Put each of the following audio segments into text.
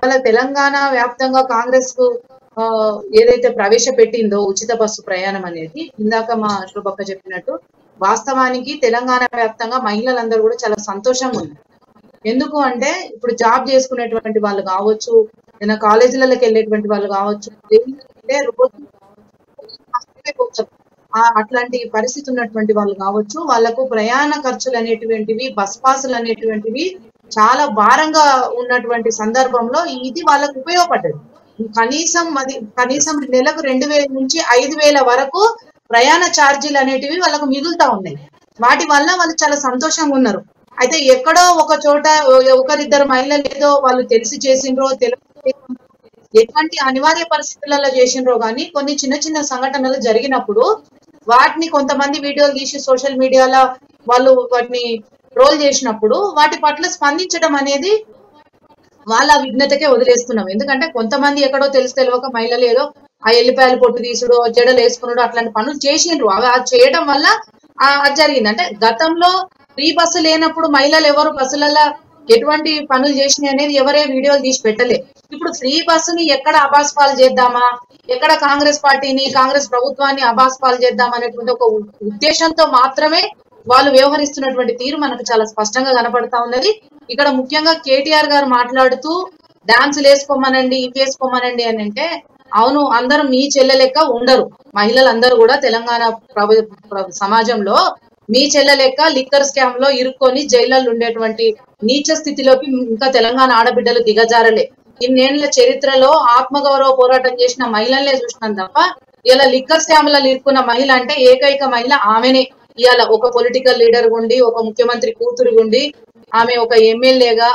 ఇవాళ తెలంగాణ వ్యాప్తంగా కాంగ్రెస్ ఏదైతే ప్రవేశపెట్టిందో ఉచిత బస్సు ప్రయాణం అనేది, ఇందాక మా శోభక్క చెప్పినట్టు వాస్తవానికి తెలంగాణ వ్యాప్తంగా మహిళలందరూ కూడా చాలా సంతోషంగా ఉన్నారు. ఎందుకు అంటే ఇప్పుడు జాబ్ చేసుకునేటువంటి వాళ్ళు కావచ్చు, ఏదైనా కాలేజీలకి వెళ్ళేటువంటి వాళ్ళు కావచ్చు, రోజు అట్లాంటి పరిస్థితి ఉన్నటువంటి వాళ్ళు కావచ్చు, వాళ్ళకు ప్రయాణ ఖర్చులు అనేటువంటివి, బస్ పాసులు అనేటువంటివి చాలా భారంగా ఉన్నటువంటి సందర్భంలో ఇది వాళ్ళకు ఉపయోగపడ్డది. కనీసం నెలకు 2000 నుంచి 5000 వరకు ప్రయాణ ఛార్జీలు అనేటివి వాళ్ళకు మిగులుతా ఉన్నాయి. వాటి వల్ల వాళ్ళు చాలా సంతోషంగా ఉన్నారు. అయితే ఎక్కడో ఒక చోట ఒకరిద్దరు మహిళలు ఏదో వాళ్ళు తెలిసి చేసిండ్రో ఎటువంటి అనివార్య పరిస్థితులలో చేసిండ్రో కానీ కొన్ని చిన్న చిన్న సంఘటనలు జరిగినప్పుడు వాటిని కొంతమంది వీడియోలు తీసి సోషల్ మీడియాలో వాళ్ళు వాటిని ట్రోల్ చేసినప్పుడు వాటి పట్ల స్పందించడం అనేది వాళ్ళ విఘ్నతకే వదిలేస్తున్నాం. ఎందుకంటే కొంతమంది ఎక్కడో తెలియక మహిళలు ఏదో ఆ ఎల్లిపాయలు పొట్టు తీసుడు, జడలు వేసుకున్నాడు, అట్లాంటి పనులు చేసిండ్రు. అవి చేయడం వల్ల అది జరిగింది. అంటే గతంలో ఫ్రీ బస్సు లేనప్పుడు మహిళలు ఎవరు బస్సులలో ఎటువంటి పనులు చేసినాయి అనేది ఎవరే వీడియోలు తీసి పెట్టలే. ఇప్పుడు ఫ్రీ బస్సుని ఎక్కడ అబాస్పాలు చేద్దామా, ఎక్కడ కాంగ్రెస్ పార్టీని కాంగ్రెస్ ప్రభుత్వాన్ని అబాస్పాలు చేద్దాం అనేటువంటి ఒక ఉద్దేశంతో మాత్రమే వాళ్ళు వ్యవహరిస్తున్నటువంటి తీరు మనకు చాలా స్పష్టంగా కనపడతా ఉన్నది. ఇక్కడ ముఖ్యంగా కేటీఆర్ గారు మాట్లాడుతూ డాన్సులు వేసుకోమనండి, ఇవి వేసుకోమనండి అని అంటే, అవును అందరూ మీ చెల్లె లెక్క ఉండరు. మహిళలందరూ కూడా తెలంగాణ సమాజంలో మీ చెల్లె లెక్క లిక్కర్ స్కామ్ లో ఇరుక్కొని జైళ్ళల్లో ఉండేటువంటి నీచ స్థితిలోకి ఇంకా తెలంగాణ ఆడబిడ్డలు దిగజారలే. ఇన్నేళ్ల చరిత్రలో ఆత్మగౌరవ పోరాటం చేసిన మహిళలనే చూసినాం తప్ప ఇలా లిక్కర్ స్కామ్లలో ఇరుక్కున్న మహిళ అంటే ఏకైక మహిళ ఆమెనే. ఇవాళ ఒక పొలిటికల్ లీడర్ ఉండి, ఒక ముఖ్యమంత్రి కూతురు ఉండి, ఆమె ఒక ఎమ్మెల్యేగా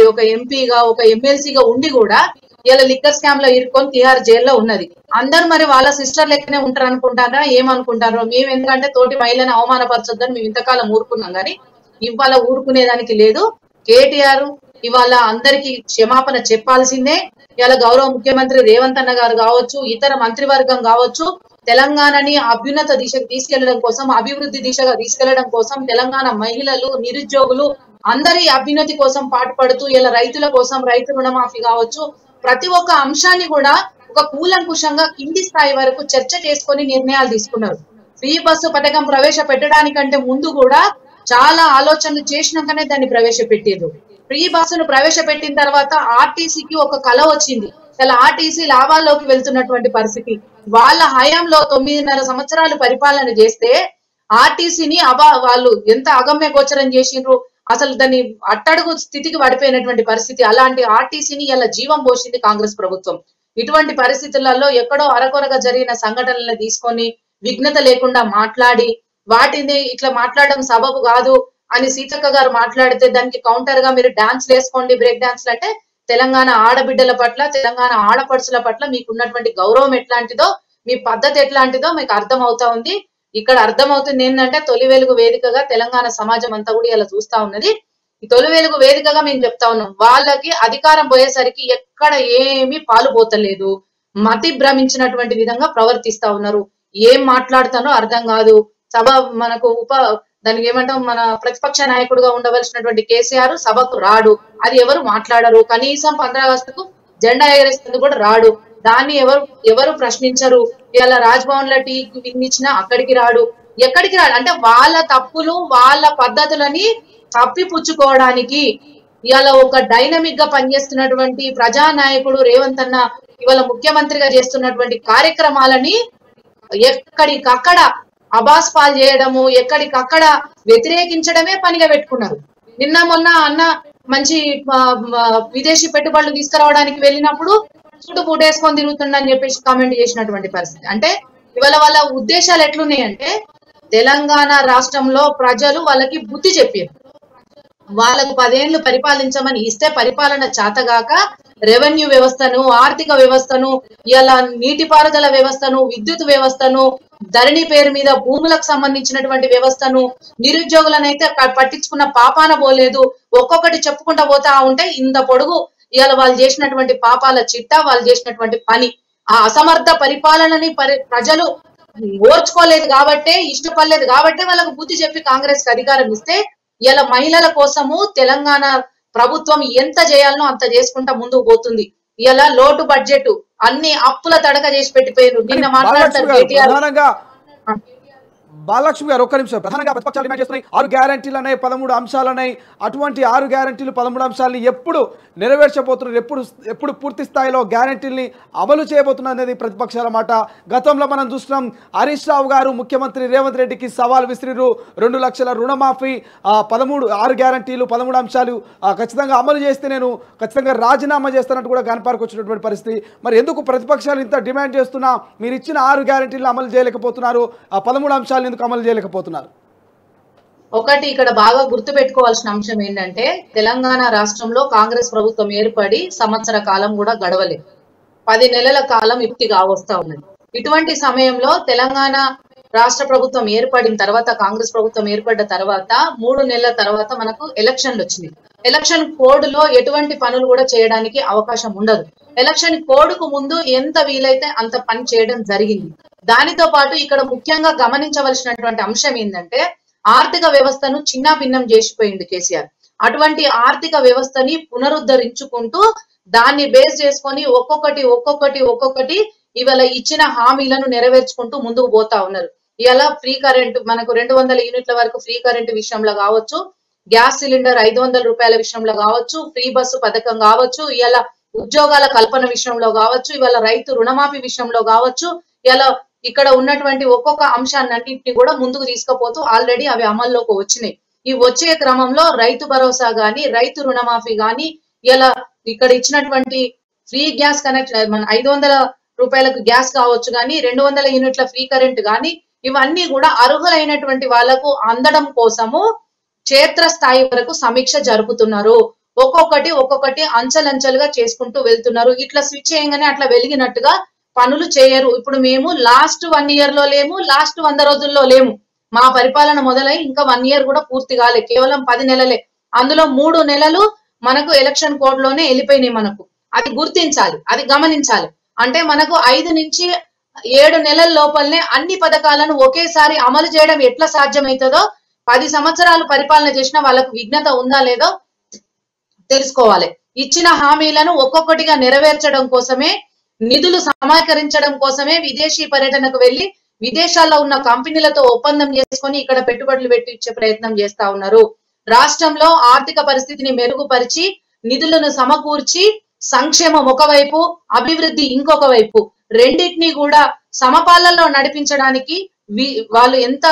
ఒక ఎంపీగా, ఒక ఎమ్మెల్సీగా ఉండి కూడా ఇలా లిక్కర్ స్కామ్ లో ఇరుక్కొని తిహార్ జైల్లో ఉన్నది. అందరూ మరి వాళ్ళ సిస్టర్ లెక్కనే ఉంటారు అనుకుంటారా, ఏమనుకుంటారో. మేము ఎందుకంటే తోటి మహిళని అవమానపరచొద్దని మేము ఇంతకాలం ఊరుకున్నాం, కానీ ఇవాళ ఊరుకునేదానికి లేదు. కేటీఆర్ ఇవాళ అందరికి క్షమాపణ చెప్పాల్సిందే. ఇవాళ గౌరవ ముఖ్యమంత్రి రేవంత్ అన్న గారు కావచ్చు, ఇతర మంత్రివర్గం కావచ్చు, తెలంగాణని అభ్యున్నత దిశకు తీసుకెళ్లడం కోసం, అభివృద్ధి దిశగా తీసుకెళ్లడం కోసం, తెలంగాణ మహిళలు, నిరుద్యోగులు అందరి అభ్యున్నతి కోసం పాటుపడుతూ ఇలా రైతుల కోసం రైతు రుణమాఫీ కావచ్చు, ప్రతి ఒక్క అంశాన్ని కూడా ఒక కూలంకుషంగా కింది స్థాయి వరకు చర్చ చేసుకొని నిర్ణయాలు తీసుకున్నారు. ఫ్రీ బస్సు పథకం ప్రవేశపెట్టడానికంటే ముందు కూడా చాలా ఆలోచనలు చేసినాకనే దాన్ని ప్రవేశపెట్టారు. ఫ్రీ బస్సును ప్రవేశపెట్టిన తర్వాత ఆర్టీసీకి ఒక కళ వచ్చింది. ఇలా ఆర్టీసీ లాభాల్లోకి వెళ్తున్నటువంటి పరిస్థితి. వాళ్ళ హయాంలో 9.5 సంవత్సరాలు పరిపాలన చేస్తే ఆర్టీసీని వాళ్ళు ఎంత అగమ్య గోచరం చేసిండ్రు, అసలు దాన్ని అట్టడుగు స్థితికి పడిపోయినటువంటి పరిస్థితి. అలాంటి ఆర్టీసీని ఇలా జీవం పోసింది కాంగ్రెస్ ప్రభుత్వం. ఇటువంటి పరిస్థితులలో ఎక్కడో అరకొరగా జరిగిన సంఘటనలను తీసుకొని విఘ్నత లేకుండా మాట్లాడి, వాటిని ఇట్లా మాట్లాడడం సబబు కాదు అని సీతక్క గారు మాట్లాడితే దానికి కౌంటర్ గా మీరు డాన్స్లు వేసుకోండి, బ్రేక్ డాన్స్లు అంటే తెలంగాణ ఆడబిడ్డల పట్ల, తెలంగాణ ఆడపడుచుల పట్ల మీకు ఉన్నటువంటి గౌరవం ఎట్లాంటిదో, మీ పద్ధతి ఎట్లాంటిదో మీకు అర్థం అవుతా ఉంది. ఇక్కడ అర్థమవుతుంది ఏంటంటే తొలి వెలుగు వేదికగా తెలంగాణ సమాజం అంతా కూడా ఇలా చూస్తా ఉన్నది. ఈ తొలి వెలుగు వేదికగా మేము చెప్తా ఉన్నాం, వాళ్ళకి అధికారం పోయేసరికి ఎక్కడ ఏమీ పాలుపోతలేదు, మతి భ్రమించినటువంటి విధంగా ప్రవర్తిస్తా ఉన్నారు. ఏం మాట్లాడుతానో అర్థం కాదు. సభ మనకు దానికి ఏమంటాం, మన ప్రతిపక్ష నాయకుడుగా ఉండవలసినటువంటి కేసీఆర్ సభకు రాడు, అది ఎవరు మాట్లాడరు. కనీసం 15 ఆగస్టుకు జెండా ఎగరేస్తుంది కూడా రాడు. దాన్ని ఎవరు ప్రశ్నించరు. ఇలా రాజ్భవన్ లో టీ వినిచ్చినా అక్కడికి రాడు, ఎక్కడికి రాడు. అంటే వాళ్ళ తప్పులు, వాళ్ళ పద్ధతులని తప్పిపుచ్చుకోవడానికి ఇవాళ ఒక డైనమిక్ గా పనిచేస్తున్నటువంటి ప్రజానాయకుడు రేవంత్ అన్న ఇవాళ ముఖ్యమంత్రిగా చేస్తున్నటువంటి కార్యక్రమాలని ఎక్కడికక్కడ అబాస్పాల్ చేయడము, ఎక్కడికక్కడ వ్యతిరేకించడమే పనిగా పెట్టుకున్నారు. నిన్న మొన్న అన్న మంచి విదేశీ పెట్టుబడులు తీసుకురావడానికి వెళ్ళినప్పుడు చుట్టూ పూటేసుకొని తిరుగుతుండని చెప్పేసి కామెంట్ చేసినటువంటి పరిస్థితి. అంటే ఇవాళ వాళ్ళ ఉద్దేశాలు ఎట్లున్నాయంటే, తెలంగాణ రాష్ట్రంలో ప్రజలు వాళ్ళకి బుద్ధి చెప్పారు. వాళ్ళకు 10 ఏళ్లు పరిపాలించమని ఇస్తే పరిపాలన చేతగాక రెవెన్యూ వ్యవస్థను, ఆర్థిక వ్యవస్థను, ఇలా నీటిపారుదల వ్యవస్థను, విద్యుత్ వ్యవస్థను, ధరణి పేరు మీద భూములకు సంబంధించినటువంటి వ్యవస్థను, నిరుద్యోగులనైతే పట్టించుకున్న పాపాన పోలేదు. ఒక్కొక్కటి చెప్పుకుంటా పోతా ఉంటే ఇంత పొడుగు ఇవాళ వాళ్ళు చేసినటువంటి పాపాల చిట్టా, వాళ్ళు చేసినటువంటి పని. ఆ అసమర్థ పరిపాలనని ప్రజలు ఓర్చుకోలేదు కాబట్టే, ఇష్టపడలేదు కాబట్టే వాళ్ళకు బుద్ధి చెప్పి కాంగ్రెస్ కి అధికారం ఇస్తే ఇలా మహిళల కోసము, తెలంగాణ ప్రభుత్వం ఎంత చేయాలనో అంత చేసుకుంటా ముందుకు పోతుంది. ఇలా లోటు బడ్జెట్ అన్ని అప్పుల తడక చేసి పెట్టిపోయారు. నిన్న మాట్లాడతారు కేటీఆర్. బాలలక్ష్మి గారు ఒక్క నిమిషం. ప్రధానంగా ప్రతిపక్షాలు డిమాండ్ చేస్తున్నాయి 6 గ్యారంటీలు ఉన్నాయి, 13 అంశాలు ఉన్నాయి. అటువంటి 6 గ్యారంటీలు 13 అంశాలని ఎప్పుడు నెరవేర్చబోతున్నారు, ఎప్పుడు పూర్తి స్థాయిలో గ్యారంటీల్ని అమలు చేయబోతున్నారు అనేది ప్రతిపక్షాల మాట. గతంలో మనం చూస్తున్నాం హరీష్ రావు గారు ముఖ్యమంత్రి రేవంత్ రెడ్డికి సవాల్ విసిరిరు. 2 లక్షల రుణమాఫీ, 6 గ్యారంటీలు 13 అంశాలు ఖచ్చితంగా అమలు చేస్తే నేను ఖచ్చితంగా రాజీనామా చేస్తానంటూ కూడా గన్పార్క్ వచ్చినటువంటి పరిస్థితి. మరి ఎందుకు ప్రతిపక్షాలు ఇంత డిమాండ్ చేస్తున్నా మీరు ఇచ్చిన 6 గ్యారంటీలు అమలు చేయలేకపోతున్నారు, 13 అంశాలు అమలు చేయలేకపోతున్నారు? ఒకటి ఇక్కడ బాగా గుర్తు పెట్టుకోవాల్సిన అంశం ఏంటంటే తెలంగాణ రాష్ట్రంలో కాంగ్రెస్ ప్రభుత్వం ఏర్పడి సంవత్సర కాలం కూడా గడవలేదు. 10 నెలల కాలం ఇప్పటి కావస్తా ఉన్నది. ఇటువంటి సమయంలో తెలంగాణ రాష్ట్ర ప్రభుత్వం ఏర్పడిన తర్వాత, కాంగ్రెస్ ప్రభుత్వం ఏర్పడ్డ తర్వాత 3 నెలల తర్వాత మనకు ఎలక్షన్లు వచ్చినాయి. ఎలక్షన్ కోడ్ లో ఎటువంటి పనులు కూడా చేయడానికి అవకాశం ఉండదు. ఎలక్షన్ కోడ్ కు ముందు ఎంత వీలైతే అంత పని చేయడం జరిగింది. దానితో పాటు ఇక్కడ ముఖ్యంగా గమనించవలసినటువంటి అంశం ఏంటంటే ఆర్థిక వ్యవస్థను చిన్న భిన్నం చేసిపోయింది కేసీఆర్. అటువంటి ఆర్థిక వ్యవస్థని పునరుద్ధరించుకుంటూ దాన్ని బేస్ చేసుకొని ఒక్కొక్కటి ఇవాళ ఇచ్చిన హామీలను నెరవేర్చుకుంటూ ముందుకు పోతా ఉన్నారు. ఇలా ఫ్రీ కరెంట్ మనకు 200 యూనిట్ల వరకు ఫ్రీ కరెంట్ విషయంలో కావచ్చు, గ్యాస్ సిలిండర్ 500 రూపాయల విషయంలో కావచ్చు, ఫ్రీ బస్సు పథకం కావచ్చు, ఇలా ఉద్యోగాల కల్పన విషయంలో కావచ్చు, ఇవాళ రైతు రుణమాఫీ విషయంలో కావచ్చు, ఇలా ఇక్కడ ఉన్నటువంటి ఒక్కొక్క అంశాన్నింటిని కూడా ముందుకు తీసుకుపోతూ ఆల్రెడీ అవి అమల్లోకి వచ్చినాయి. ఈ వచ్చే క్రమంలో రైతు భరోసా గాని, రైతు రుణమాఫీ గాని, ఇలా ఇక్కడ ఇచ్చినటువంటి ఫ్రీ గ్యాస్ కనెక్ట్ మన 500 రూపాయలకు గ్యాస్ కావచ్చు గాని, 200 యూనిట్ల ఫ్రీ కరెంట్ గాని, ఇవన్నీ కూడా అర్హులైనటువంటి వాళ్లకు అందడం కోసము క్షేత్రస్థాయి వరకు సమీక్ష జరుపుతున్నారు. ఒక్కొక్కటి అంచెలంచెలుగా చేసుకుంటూ వెళ్తున్నారు. ఇట్లా స్విచ్ చేయగానే అట్లా వెలిగినట్టుగా పనులు చేయరు. ఇప్పుడు మేము లాస్ట్ 1 ఇయర్ లో లేము, లాస్ట్ 100 రోజుల్లో లేము. మా పరిపాలన మొదలై ఇంకా 1 ఇయర్ కూడా పూర్తి కాలే, కేవలం 10 నెలలే. అందులో 3 నెలలు మనకు ఎలక్షన్ కోడ్ లోనే వెళ్ళిపోయినాయి. మనకు అది గుర్తించాలి, అది గమనించాలి. అంటే మనకు 5 నుంచి 7 నెలల లోపలనే అన్ని పథకాలను ఒకేసారి అమలు చేయడం ఎట్లా సాధ్యమవుతుందో, 10 సంవత్సరాలు పరిపాలన చేసిన వాళ్ళకు విఘ్నత ఉందా లేదో తెలుసుకోవాలి. ఇచ్చిన హామీలను ఒక్కొక్కటిగా నెరవేర్చడం కోసమే, నిధులు సమీకరించడం కోసమే విదేశీ పర్యటనకు వెళ్లి విదేశాల్లో ఉన్న కంపెనీలతో ఒప్పందం చేసుకొని ఇక్కడ పెట్టుబడులు పెట్టించే ప్రయత్నం చేస్తా ఉన్నారు. రాష్ట్రంలో ఆర్థిక పరిస్థితిని మెరుగుపరిచి నిధులను సమకూర్చి సంక్షేమం ఒకవైపు, అభివృద్ధి ఇంకొక వైపు, రెండింటినీ కూడా సమపాలనలో నడిపించడానికి వాళ్ళు ఎంత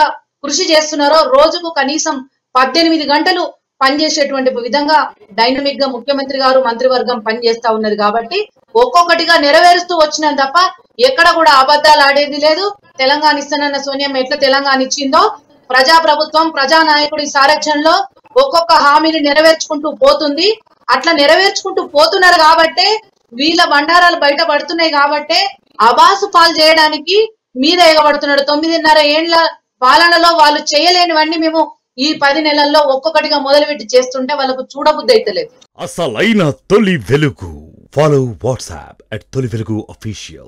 కృషి చేస్తున్నారో రోజుకు కనీసం 18 గంటలు పనిచేసేటువంటి విధంగా డైనమిక్ గా ముఖ్యమంత్రి గారు మంత్రివర్గం పనిచేస్తా ఉన్నది. కాబట్టి ఒక్కొక్కటిగా నెరవేరుస్తూ వచ్చినాం తప్ప ఎక్కడ కూడా అబద్ధాలు ఆడేది లేదు. తెలంగాణ ఇస్తానన్న సోనియమ్మ ఎట్లా తెలంగాణ ఇచ్చిందో, ప్రజాప్రభుత్వం ప్రజానాయకుడి సారథ్యంలో ఒక్కొక్క హామీని నెరవేర్చుకుంటూ పోతుంది. అట్లా నెరవేర్చుకుంటూ పోతున్నారు కాబట్టే వీళ్ళ బండారాలు బయట పడుతున్నాయి. కాబట్టే అబాసు పాలు చేయడానికి మీద ఎగబడుతున్నాడు. 9.5 ఏండ్ల పాలనలో వాళ్ళు చేయలేనివన్నీ మేము ఈ 10 నెలల్లో ఒక్కొక్కటిగా మొదలుపెట్టి చేస్తుంటే వాళ్ళకు చూడబుద్ధి అయితలేదు. అసలైన తొలి వెలుగు. ఫాలో వాట్సాప్ @తొలి వెలుగు official.